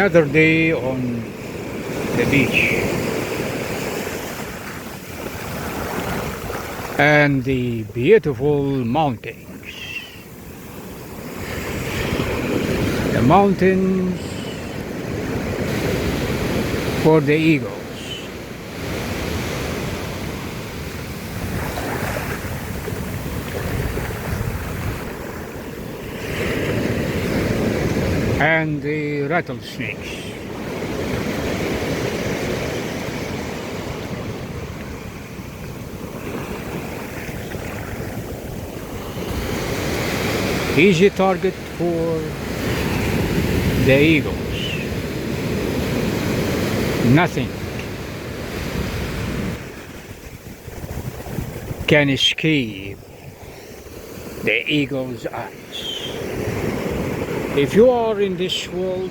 Another day on the beach and the beautiful mountains. The mountains for the eagles. And the rattlesnakes. Easy target for the eagles. Nothing can escape the eagle's eyes. If you are in this world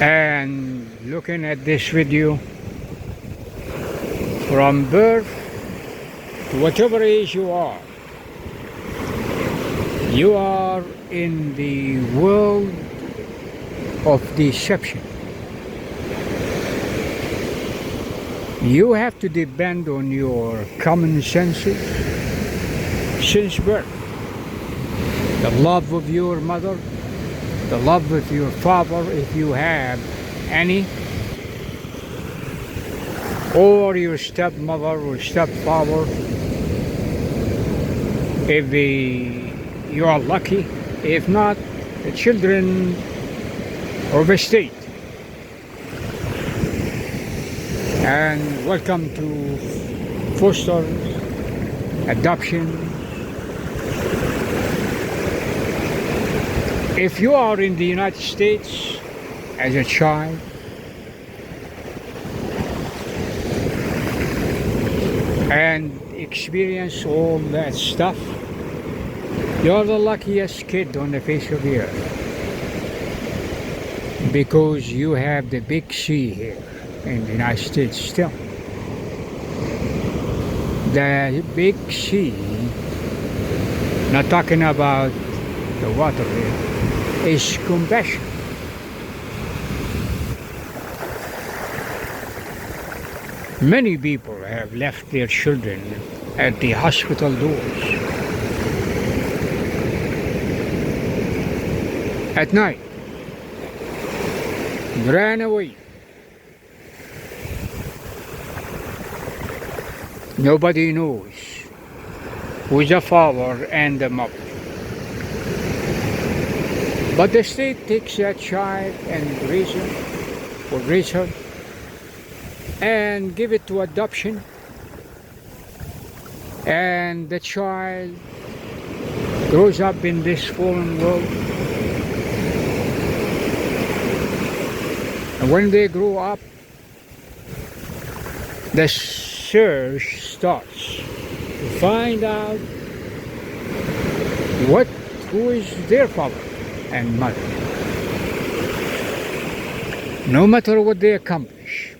and looking at this video from birth to whatever age you are in the world of deception. You have to depend on your common senses since birth. The love of your mother, the love of your father, if you have any, or your stepmother or stepfather, if you are lucky. If not, the children of the state. And welcome to foster adoption. If you are in the United States as a child, and experience all that stuff, you're the luckiest kid on the face of the earth, because you have the big C here in the United States still. The big C, not talking about the water here, is compassion. Many people have left their children at the hospital doors at night, ran away. Nobody knows who's the father and the mother. But the state takes that child and raise her and give it to adoption, and the child grows up in this fallen world. And when they grow up, the search starts to find out who is their father and mother. No matter what they accomplish,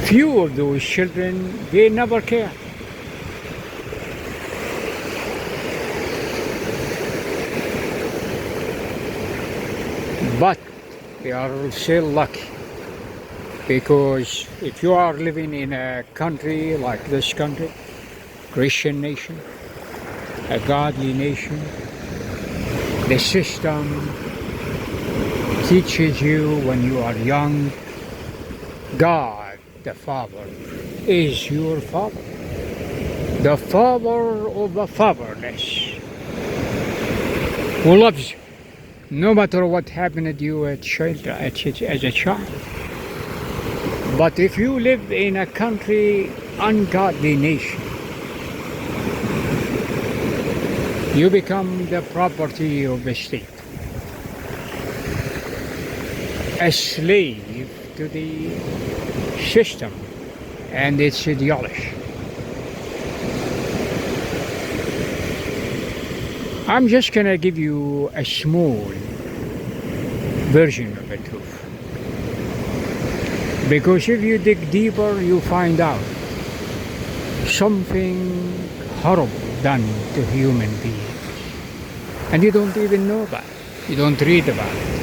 few of those children, they never care. But they are still lucky, because if you are living in a country like this country, Christian nation, a godly nation, the system teaches you when you are young, God the Father is your Father, the Father of the fatherless, who loves you no matter what happened to you as a child. But if you live in a country, ungodly nation, you become the property of the state, a slave to the system and its ideology. I'm just gonna give you a small version of the truth, because if you dig deeper, you find out something horrible done to human beings. And you don't even know about it. You don't read about it.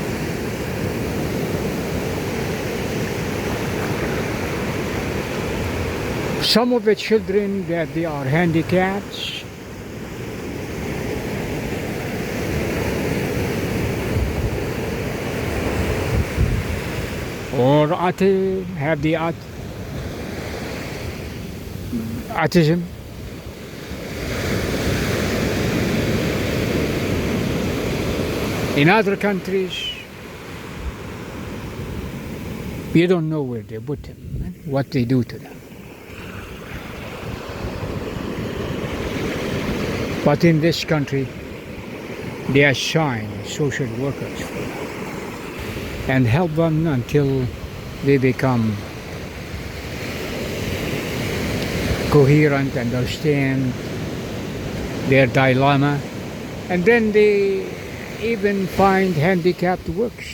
Some of the children that they are handicapped, or have the autism. In other countries, you don't know where they put them and what they do to them. But in this country, they assign social workers for them and help them until they become coherent, understand their dilemma, and then they even find handicapped works.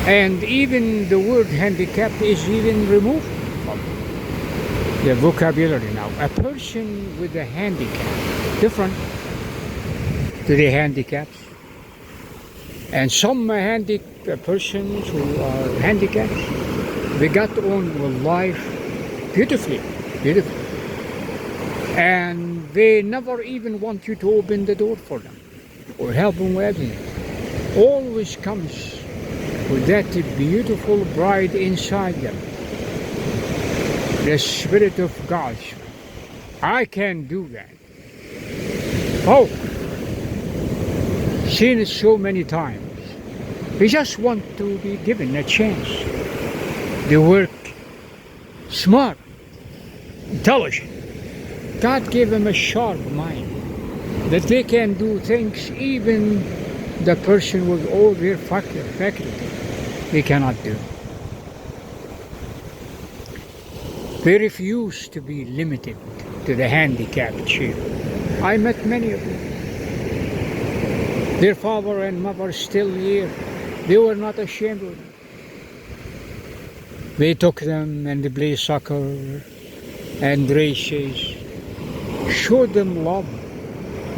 And even the word handicapped is even removed from the vocabulary now. A person with a handicap, different to the handicaps. And some persons who are handicapped, they got on with life beautifully. And they never even want you to open the door for them or help them with anything. Always comes with that beautiful bride inside them. The Spirit of God. I can do that. Oh, seen it so many times. We just want to be given a chance. They work smart, intelligent. God gave them a sharp mind that they can do things even the person with all their faculty they cannot do. They refuse to be limited to the handicapped children. I met many of them. Their father and mother still here. They were not ashamed of them. They took them and they played soccer and races. Showed them love.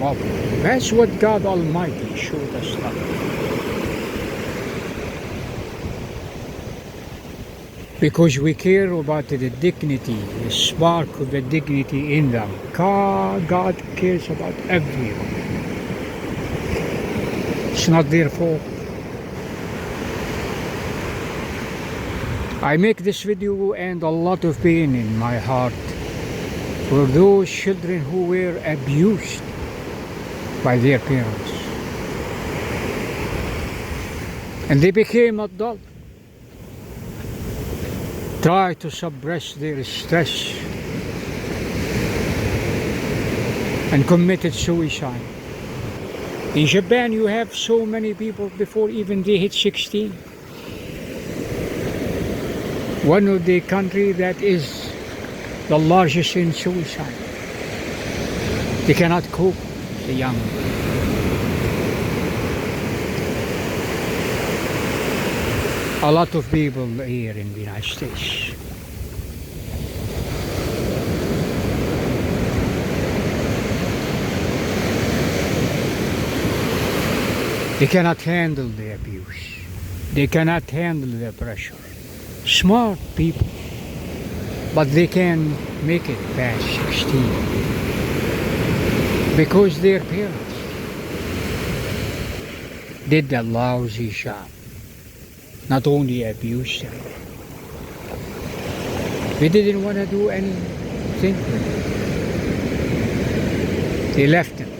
Love. That's what God Almighty showed us love. Because we care about the dignity, the spark of the dignity in them. God cares about everyone. It's not their fault. I make this video and a lot of pain in my heart for those children who were abused by their parents. And they became adults. Try to suppress their stress and committed suicide. In Japan, you have so many people before even they hit 16. One of the countries that is the largest in suicide. They cannot cope, the young. A lot of people here in the United States. They cannot handle the abuse. They cannot handle the pressure. Smart people, but they can make it past 16 because their parents did a lousy job. Not only abused them, they didn't want to do anything with them. They left them.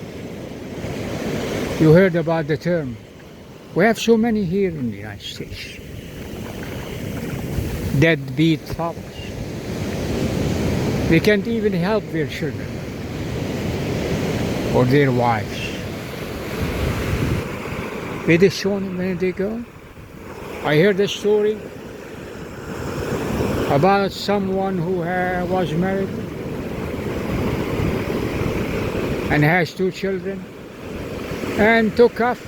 You heard about the term. We have so many here in the United States. Deadbeat fathers. They can't even help their children or their wives. They disown them when they go. I heard a story about someone who was married and has 2 children and took off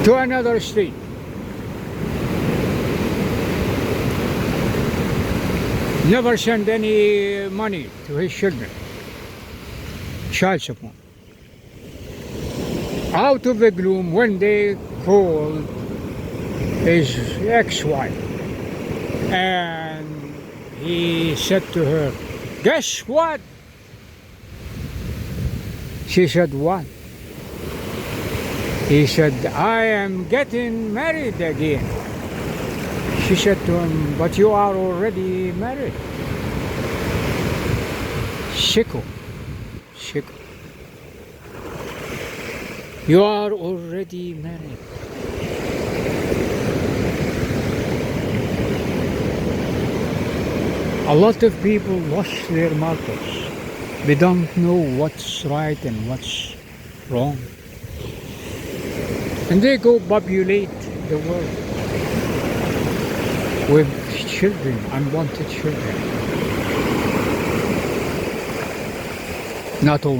to another state. never send any money to his children, child support. Out of the gloom, one day called his ex-wife, and he said to her, "Guess what?" She said, "What?" He said, "I am getting married again." She said to him, "But you are already married." Shiko. You are already married. A lot of people lost their marbles. They don't know what's right and what's wrong. And they go populate the world with children, unwanted children. Not only